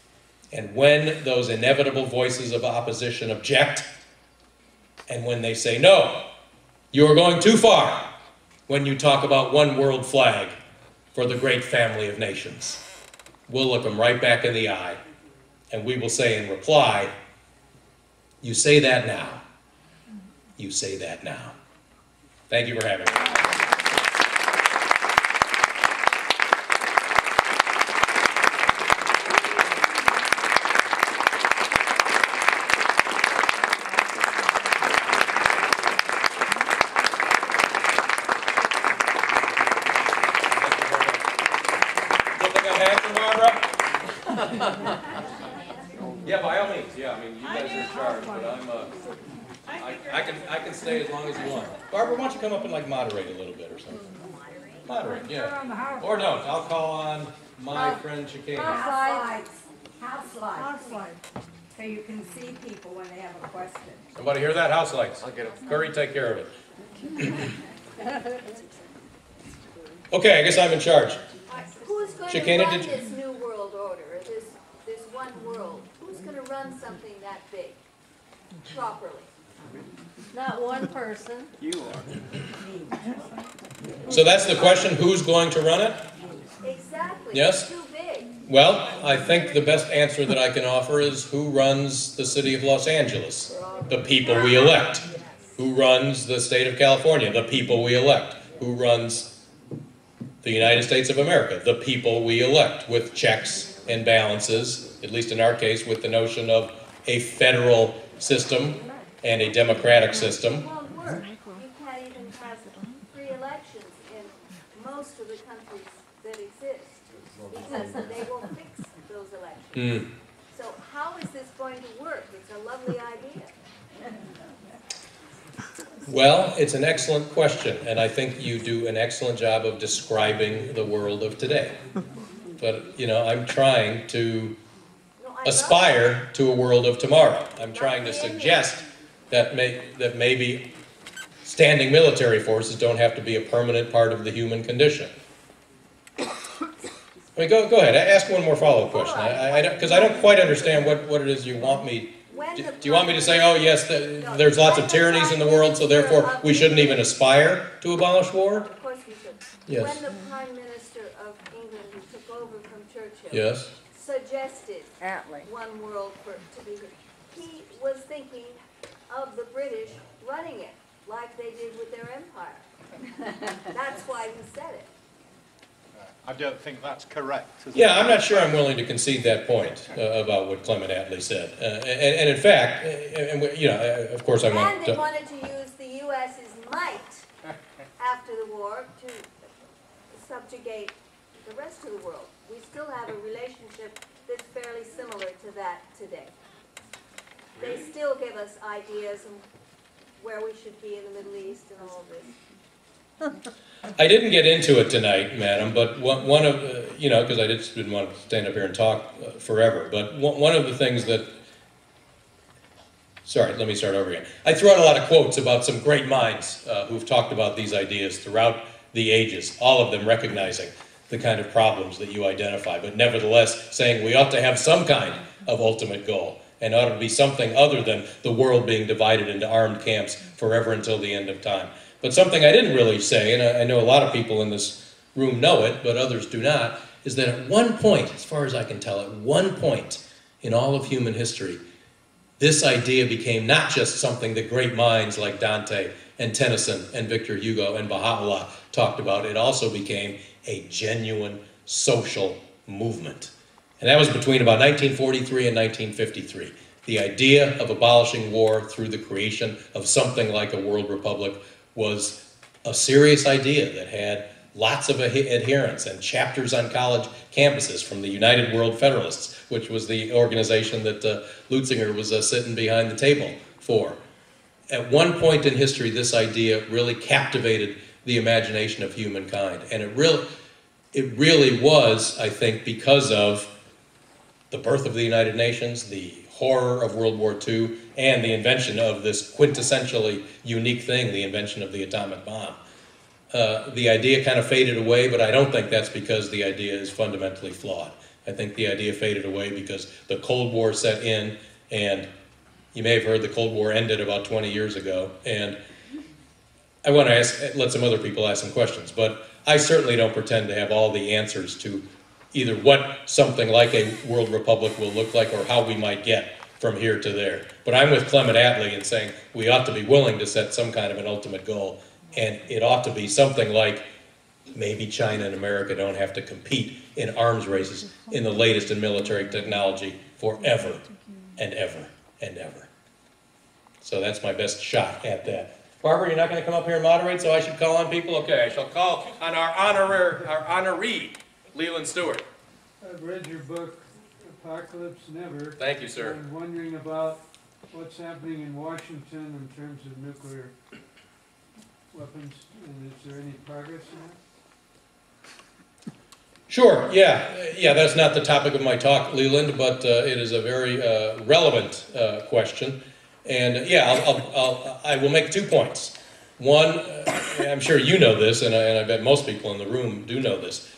And when those inevitable voices of opposition object, and when they say, no, you are going too far when you talk about one world flag for the great family of nations, we'll look them right back in the eye, and we will say in reply, you say that now. You say that now. Thank you for having me. Yeah, by all means. Yeah, I mean, you guys are in charge, but I can stay as long as you want. Barbara, why don't you come up and like moderate a little bit or something? Moderate, yeah. Or no, I'll call on my friend Chicane. House lights. So you can see people when they have a question. Somebody hear that? House lights. I'll get it. Curry, take care of it. Okay, I guess I'm in charge. Who's going Chicane, to run this new world order, this one world? Who's going to run something that big, properly? Not one person. You are. So that's the question, who's going to run it? Exactly. Yes? It's too big. Well, I think the best answer that I can offer is who runs the city of Los Angeles? The people we elect. Who runs the state of California? The people we elect. Who runs the United States of America? The people we elect, with checks and balances, at least in our case, with the notion of a federal system and a democratic system. It won't work. You can't even have free elections in most of the countries that exist because they will fix those elections. So how is this going to work? It's a lovely idea. Well, it's an excellent question, and I think you do an excellent job of describing the world of today. But, you know, I'm trying to aspire to a world of tomorrow. I'm trying to suggest that maybe standing military forces don't have to be a permanent part of the human condition. I mean, go ahead. Ask one more follow-up question. Because I don't quite understand what it is you want me. Do you want me to say, oh yes, there's lots of tyrannies in the world, so therefore we shouldn't even aspire to abolish war? Of course we should. Yes. When the Prime Minister of England, who took over from Churchill, Yes. suggested one world to be, he was thinking of the British running it like they did with their empire. That's why he said it. I don't think that's correct. Yeah, I'm not sure I'm willing to concede that point about what Clement Attlee said. And in fact, you know, of course I want And they wanted to use the U.S.'s might after the war to subjugate the rest of the world. We still have a relationship that's fairly similar to that today. They still give us ideas of where we should be in the Middle East and all of this. I didn't get into it tonight, madam, but one of, you know, because I just didn't want to stand up here and talk forever, but one of the things that, sorry, let me start over again. I threw out a lot of quotes about some great minds who've talked about these ideas throughout the ages, all of them recognizing the kind of problems that you identify, but nevertheless saying we ought to have some kind of ultimate goal, and ought to be something other than the world being divided into armed camps forever until the end of time. But something I didn't really say, and I know a lot of people in this room know it, but others do not, is that at one point, as far as I can tell, at one point in all of human history, this idea became not just something that great minds like Dante and Tennyson and Victor Hugo and Baha'u'llah talked about. It also became a genuine social movement. And that was between about 1943 and 1953. The idea of abolishing war through the creation of something like a world republic was a serious idea that had lots of adherents and chapters on college campuses, from the United World Federalists, which was the organization that Lutzinger was sitting behind the table for. At one point in history, this idea really captivated the imagination of humankind, and it really was, I think, because of the birth of the United Nations, the horror of World War II, and the invention of this quintessentially unique thing, the invention of the atomic bomb. The idea kind of faded away, but I don't think that's because the idea is fundamentally flawed. I think the idea faded away because the Cold War set in, and you may have heard the Cold War ended about 20 years ago, and I want to let some other people ask some questions, but I certainly don't pretend to have all the answers to either what something like a world republic will look like or how we might get from here to there. But I'm with Clement Attlee in saying we ought to be willing to set some kind of an ultimate goal, and it ought to be something like maybe China and America don't have to compete in arms races in the latest in military technology forever and ever and ever. So that's my best shot at that. Barbara, you're not going to come up here and moderate, so I should call on people? Okay, I shall call on our honoree, Leland Stewart. I've read your book, Apocalypse Never. Thank you, sir. I'm wondering about what's happening in Washington in terms of nuclear weapons, and is there any progress in that? Sure, yeah, that's not the topic of my talk, Leland, but it is a very relevant question. And yeah, I will make 2 points. One, I'm sure you know this, and I bet most people in the room do know this.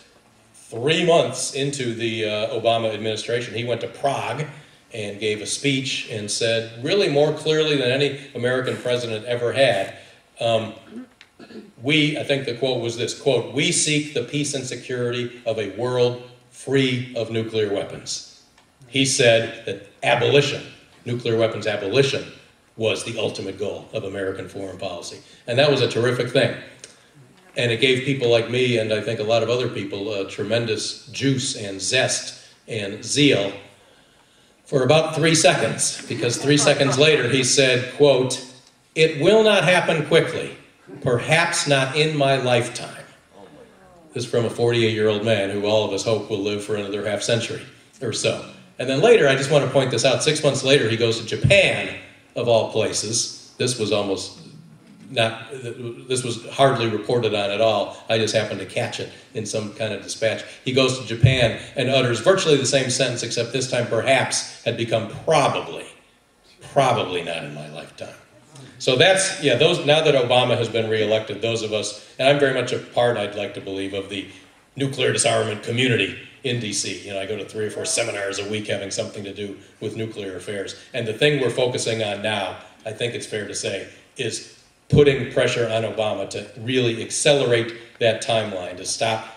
3 months into the Obama administration, he went to Prague and gave a speech and said, really more clearly than any American president ever had, I think the quote was this, quote, "We seek the peace and security of a world free of nuclear weapons." He said that abolition, nuclear weapons abolition, was the ultimate goal of American foreign policy. And that was a terrific thing. And it gave people like me, and I think a lot of other people, tremendous juice and zest and zeal for about 3 seconds, because 3 seconds later he said, quote, "It will not happen quickly, perhaps not in my lifetime." This is from a 48-year-old man who all of us hope will live for another half century or so. And then later, I just want to point this out, 6 months later, he goes to Japan, of all places. This was hardly reported on at all. I just happened to catch it in some kind of dispatch. He goes to Japan and utters virtually the same sentence, except this time perhaps had become probably not in my lifetime. So that's, yeah, those, now that Obama has been reelected, those of us, and I'm very much a part, I'd like to believe, of the nuclear disarmament community in DC. You know, I go to 3 or 4 seminars a week having something to do with nuclear affairs. And the thing we're focusing on now, I think it's fair to say, is putting pressure on Obama to really accelerate that timeline,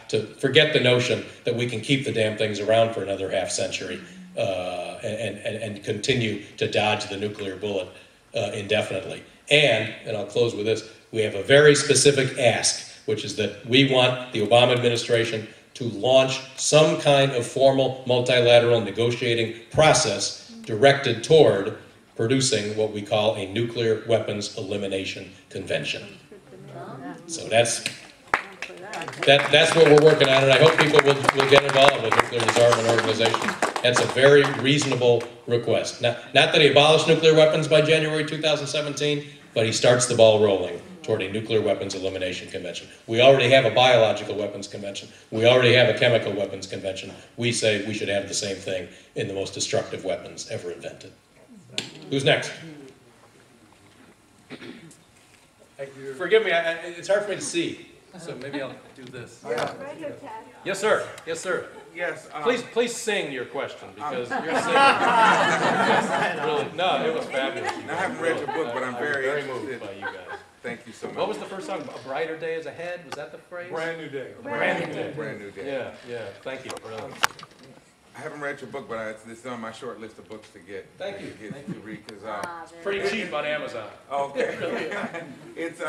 to forget the notion that we can keep the damn things around for another half century and continue to dodge the nuclear bullet indefinitely. And I'll close with this, we have a very specific ask, which is that we want the Obama administration to launch some kind of formal multilateral negotiating process directed toward producing what we call a nuclear weapons elimination convention. So that's what we're working on, and I hope people will get involved with Nuclear Disarmament Organization. That's a very reasonable request. Not that he abolished nuclear weapons by January 2017, but he starts the ball rolling toward a nuclear weapons elimination convention. We already have a biological weapons convention. We already have a chemical weapons convention. We say we should have the same thing in the most destructive weapons ever invented. Who's next? Forgive me, it's hard for me to see, so maybe I'll do this. Right here, Tad. Yes, sir. Yes, sir. Yes. Please sing your question, because you're singing. Really, no, it was fabulous. I haven't read your book, but I'm very moved interested. by you guys. Thank you so much. What was the first song? A Brighter Day is Ahead? Was that the phrase? Brand new day. Brand new day. Brand new day. Yeah. Thank you. Really. I haven't read your book, but it's on my short list of books to get. Thank you. To read because Pretty cheap on Amazon. okay. It's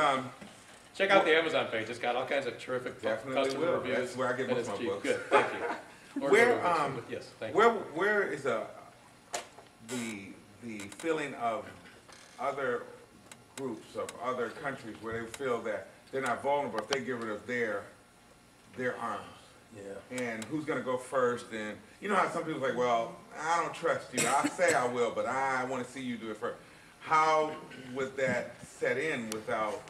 Check out the Amazon page. It's got all kinds of terrific Definitely customer will. reviews. That's where I get and most it's of my cheap. books. Good. Thank you. Or Where, other books, yes. Thank you. where is the feeling of other groups of other countries where they feel that they're not vulnerable if they get rid of their arms? Yeah. And who's going to go first? And you know how some people are like, well, I don't trust you. I say I will, but I want to see you do it first. How would that set in without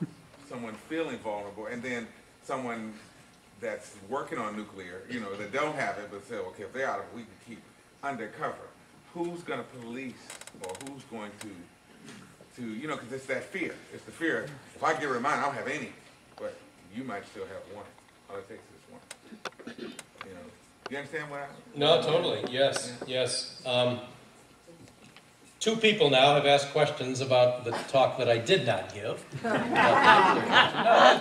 someone feeling vulnerable, and then someone that's working on nuclear, you know, that don't have it, but say, okay, if they're out of it, we can keep it. undercover, who's going to police or who's going to you know, because it's that fear. It's the fear. If I get reminded, I don't have any, but you might still have one. All it takes is one. You know, you understand what I? No, totally. Yes, yes. Two people now have asked questions about the talk that I did not give. No,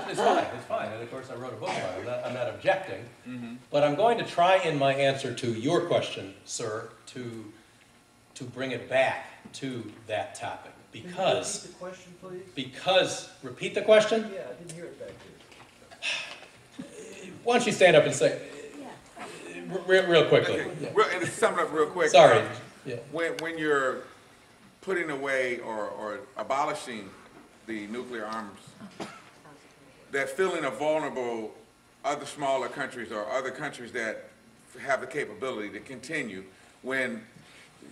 it's fine. It's fine. And of course, I wrote a book about it. I'm not objecting. Mm-hmm. But I'm going to try in my answer to your question, sir, to bring it back to that topic. Because, Can you repeat the question, please? because, repeat the question? Yeah, I didn't hear it back there. Why don't you stand up and say, real quickly. Okay. Yeah. And to sum it up real quick. Sorry. Yeah. When you're putting away or abolishing the nuclear arms, that feeling of vulnerable other smaller countries or other countries that have the capability to continue, when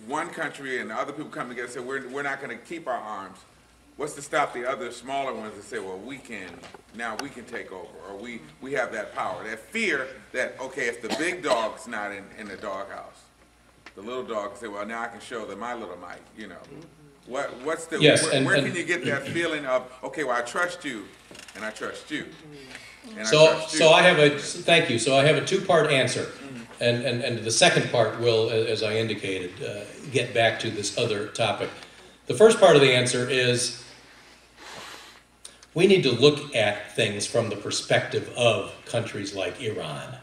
one country and other people come together and say, we're not going to keep our arms, what's to stop the other smaller ones to say, well, we can take over, or we have that power. That fear that, okay, if the big dog's not in the doghouse, the little dog can say, well, now I can show them my little might, you know. What's the, Yes, where can you get that feeling of, okay, well, I trust you, and I trust you, and I So trust you. I have a, thank you, so I have a two-part answer. And the second part will, as I indicated, get back to this other topic. The first part of the answer is we need to look at things from the perspective of countries like Iran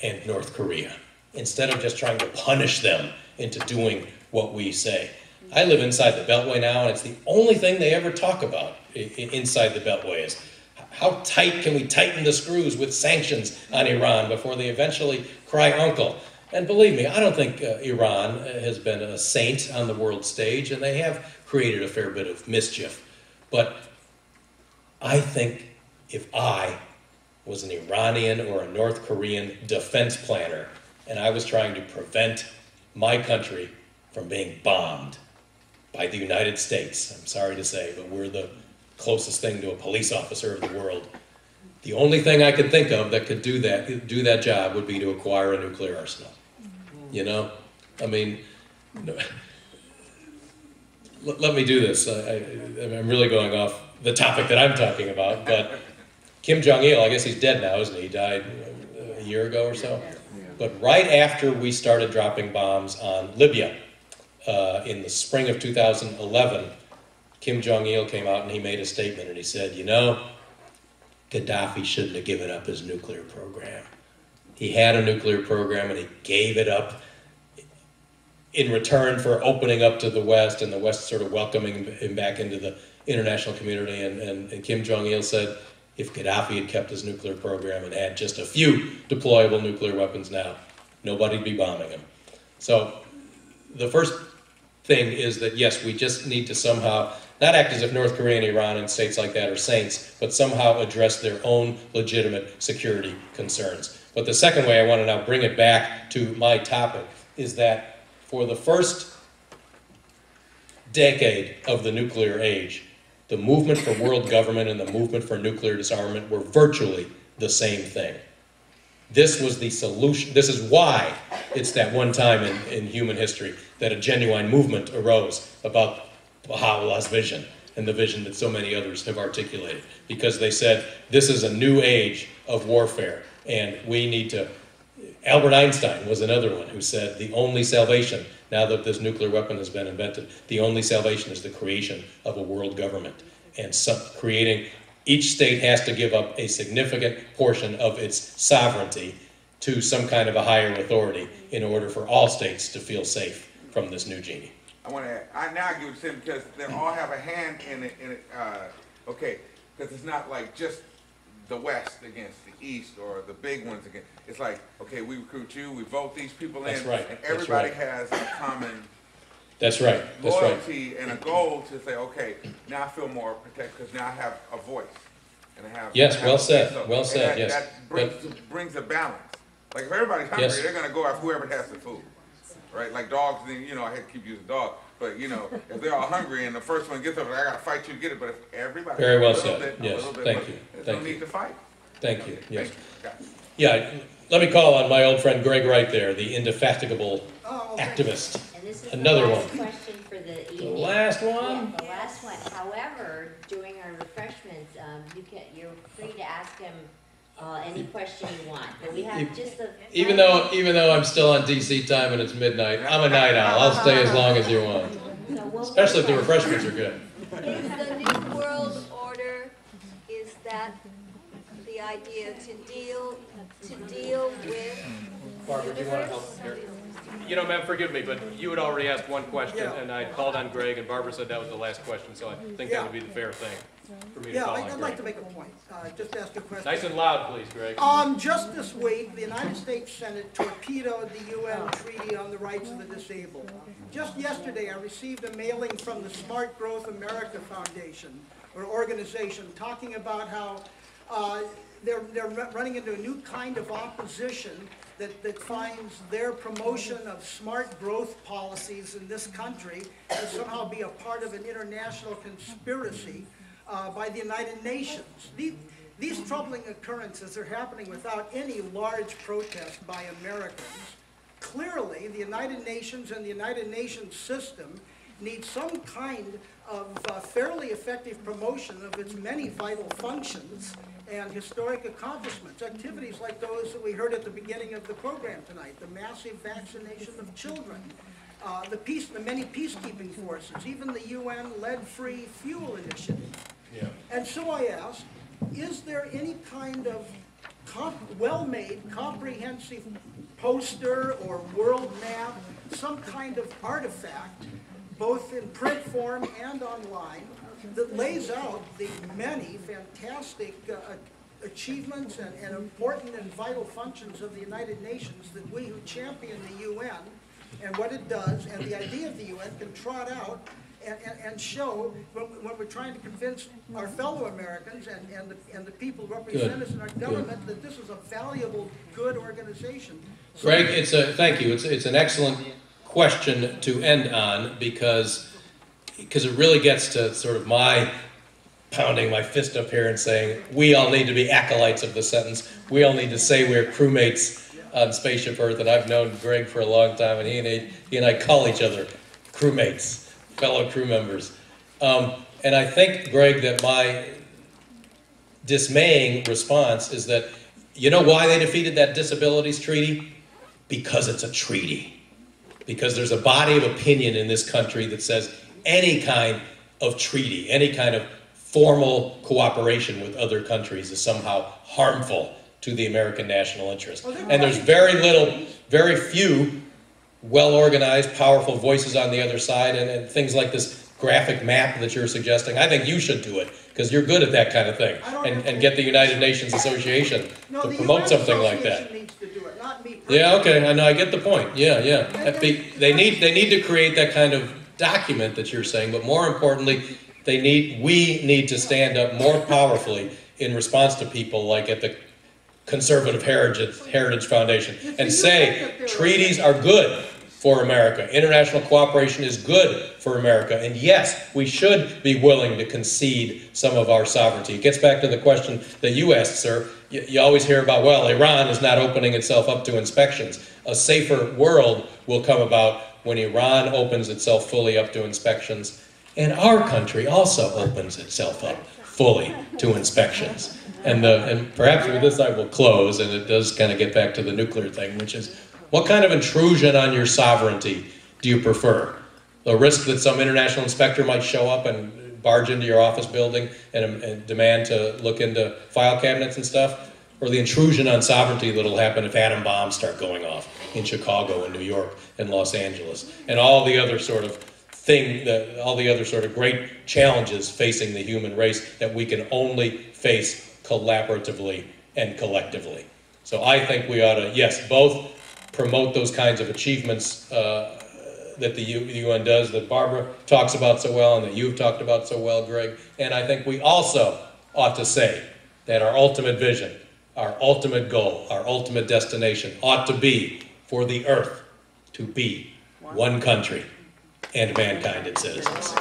and North Korea, instead of just trying to punish them into doing what we say. I live inside the Beltway now, and it's the only thing they ever talk about inside the Beltway is how tight can we tighten the screws with sanctions on Iran before they eventually cry uncle. And believe me, I don't think Iran has been a saint on the world stage, and they have created a fair bit of mischief. But I think if I was an Iranian or a North Korean defense planner, and I was trying to prevent my country from being bombed by the United States, I'm sorry to say, but we're the closest thing to a police officer of the world. The only thing I could think of that could do that job would be to acquire a nuclear arsenal. You know, I mean, let me do this. I'm really going off the topic that I'm talking about, but Kim Jong-il, I guess he's dead now, isn't he? He died a year ago or so. But right after we started dropping bombs on Libya in the spring of 2011, Kim Jong-il came out and he made a statement and he said, you know, Gaddafi shouldn't have given up his nuclear program. He had a nuclear program and he gave it up in return for opening up to the West and the West sort of welcoming him back into the international community. And Kim Jong-il said, if Gaddafi had kept his nuclear program and had just a few deployable nuclear weapons now, nobody'd be bombing him. So the first thing is that, yes, we just need to somehow not act as if North Korea and Iran and states like that are saints, but somehow address their own legitimate security concerns. But the second way I want to now bring it back to my topic is that for the first decade of the nuclear age, the movement for world government and the movement for nuclear disarmament were virtually the same thing. This was the solution. This is why it's that one time in human history that a genuine movement arose about Baha'u'llah's vision and the vision that so many others have articulated. Because they said, this is a new age of warfare, and we need to... Albert Einstein was another one who said, the only salvation, now that this nuclear weapon has been invented, the only salvation is the creation of a world government. And each state has to give up a significant portion of its sovereignty to some kind of a higher authority in order for all states to feel safe from this new genie. I want to add, now I get what you're saying, because they all have a hand in it, okay, because it's not like just the West against the East or the big ones against, it's like, okay, we recruit you, we vote these people in, That's right. and everybody has a common That's right. That's right. loyalty and a goal to say, okay, now I feel more protected because now I have a voice. And I have, Yes, I have well a said, say-so. well said, And yes. that brings a balance. Like if everybody's hungry, Yes. they're going to go after whoever has the food. Right? Like dogs, you know, I hate to keep using dog, but you know, if they're all hungry and the first one gets up, I got to fight you to get it. But if everybody Very well a little said. bit, Yes, a little bit, thank you. There's Thank no you. need to fight. Thank you. Yes. Thank you. Got it. Yeah, let me call on my old friend Greg Wright there, the indefatigable activist. And this is Another the last one. question for the The evening. last Yeah, one? the last one. However, during our refreshments, you're free to ask him any question you want. But we have just a Even though I'm still on DC time and it's midnight, I'm a night owl. I'll stay as long as you want. So we'll Especially if the refreshments are good. Is the New World Order, is that the idea to deal with Barbara, do you want to help universe? here? You know, ma'am, forgive me, but you had already asked one question, Yeah. and I called on Greg, and Barbara said that was the last question, so I think that would be the fair thing for me to Yeah, call I'd on like to Greg. make a point, just ask a question. Nice and loud, please, Greg. Just this week, the United States Senate torpedoed the UN Treaty on the Rights of the Disabled. Just yesterday, I received a mailing from the Smart Growth America Foundation, or organization, talking about how they're running into a new kind of opposition that finds their promotion of smart growth policies in this country to somehow be a part of an international conspiracy by the United Nations. These troubling occurrences are happening without any large protest by Americans. Clearly, the United Nations and the United Nations system need some kind of fairly effective promotion of its many vital functions and historic accomplishments, activities like those that we heard at the beginning of the program tonight, the massive vaccination of children, the many peacekeeping forces, even the UN lead-free fuel initiative. Yeah. And so I asked, is there any kind of well-made, comprehensive poster or world map, some kind of artifact, both in print form and online, that lays out the many fantastic achievements and important and vital functions of the United Nations that we who champion the UN and what it does and the idea of the UN can trot out and show when we're trying to convince our fellow Americans and the people who represent us in our government that this is a valuable, good organization. So, Greg, thank you. It's an excellent question to end on because it really gets to sort of my pounding my fist up here and saying we all need to be acolytes of the sentence. We all need to say we're crewmates on Spaceship Earth, and I've known Greg for a long time, and he and I call each other crewmates, fellow crew members. And I think, Greg, that my dismaying response is that, you know why they defeated that disabilities treaty? Because it's a treaty. Because there's a body of opinion in this country that says any kind of treaty, any kind of formal cooperation with other countries is somehow harmful to the American national interest. And there's very few well-organized, powerful voices on the other side, and things like this graphic map that you're suggesting. I think you should do it, because you're good at that kind of thing, and get the United Nations Association to promote something like that. Needs to do it, not me. Yeah, okay, I know, I get the point. Yeah. They need to create that kind of document that you're saying, but more importantly, we need to stand up more powerfully in response to people like at the Conservative Heritage Foundation and say treaties are good for America. International cooperation is good for America. And yes, we should be willing to concede some of our sovereignty. It gets back to the question that you asked, sir. You always hear about, well, Iran is not opening itself up to inspections. A safer world will come about when Iran opens itself fully up to inspections. And our country also opens itself up fully to inspections. And perhaps with this I will close, and it does kind of get back to the nuclear thing, which is, what kind of intrusion on your sovereignty do you prefer? The risk that some international inspector might show up and barge into your office building and demand to look into file cabinets and stuff? Or the intrusion on sovereignty that'll happen if atom bombs start going off in Chicago and New York and Los Angeles, and all the other sort of great challenges facing the human race that we can only face collaboratively and collectively. So I think we ought to, yes, both promote those kinds of achievements that the UN does, that Barbara talks about so well and that you've talked about so well, Greg. And I think we also ought to say that our ultimate vision, our ultimate goal, our ultimate destination ought to be for the earth to be one country and mankind its citizens.